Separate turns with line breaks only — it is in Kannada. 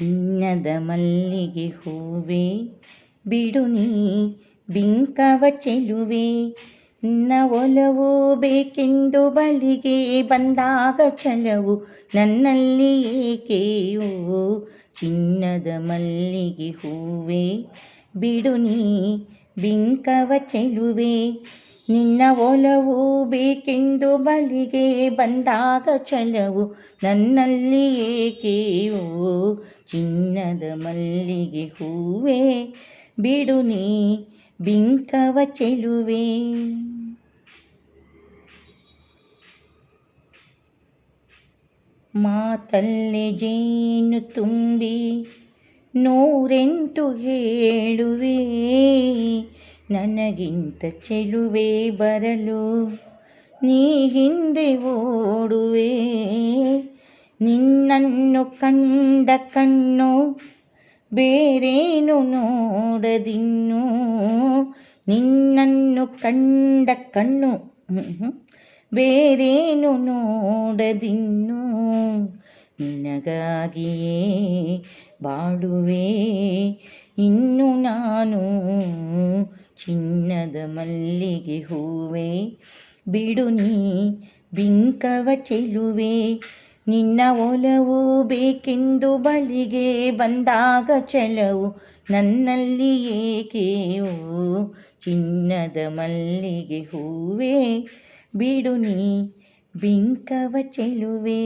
ಚಿನ್ನದ ಮಲ್ಲಿಗೆ ಹೂವೆ ಬಿಡು ನೀ ಬಿಂಕವ ಚೆಲುವೆ, ನಿನ್ನ ಒಲವು ಬೇಕೆಂದು ಬಳಿಗೆ ಬಂದಾಗ ಛಲವು ನನ್ನಲ್ಲಿ ಏಕೆಯೋ. ಚಿನ್ನದ ಮಲ್ಲಿಗೆ ಹೂವೆ ಬಿಡು ನೀ ಬಿಂಕವ ಚೆಲುವೆ, ನಿನ್ನ ಒಲವು ಬೇಕೆಂದು ಬಳಿಗೆ ಬಂದಾಗ ಛಲವು ನನ್ನಲ್ಲಿ ಏಕೆಯೋ. ಚಿನ್ನದ ಮಲ್ಲಿಗೆ ಹೂವೆ ಬಿಡು ನೀ ಬಿಂಕವ ಚೆಲುವೆ. ಮಾತಲ್ಲಿ ಜೇನು ತುಂಬಿ ನೂರೆಂಟು ಹೇಳುವೆ, ನನಗಿಂತ ಚೆಲುವೆ ಬರಲು ನೀ ಹಿಂದೆ ಓಡುವೆ. ನಿನ್ನನ್ನು ಕಂಡ ಕಣ್ಣು ಬೇರೇನು ನೋಡದಿನ್ನು, ನಿನ್ನನ್ನು ಕಂಡ ಕಣ್ಣು ಬೇರೇನು ನೋಡದಿನ್ನು. ನಿನಗಾಗಿಯೇ ಬಾಳುವೆ ಇನ್ನು ನಾನು. ಚಿನ್ನದ ಮಲ್ಲಿಗೆ ಹೂವೆ ಬಿಡು ನೀ ಬಿಂಕವ ಚೆಲುವೆ, ನಿನ್ನ ಒಲವು ಬೇಕೆಂದು ಬಳಿಗೆ ಬಂದಾಗ ಛಲವು ನನ್ನಲ್ಲಿ ಏಕೆಯೋ. ಚಿನ್ನದ ಮಲ್ಲಿಗೆ ಹೂವೆ ಬಿಡು ನೀ ಬಿಂಕವ ಚೆಲುವೆ.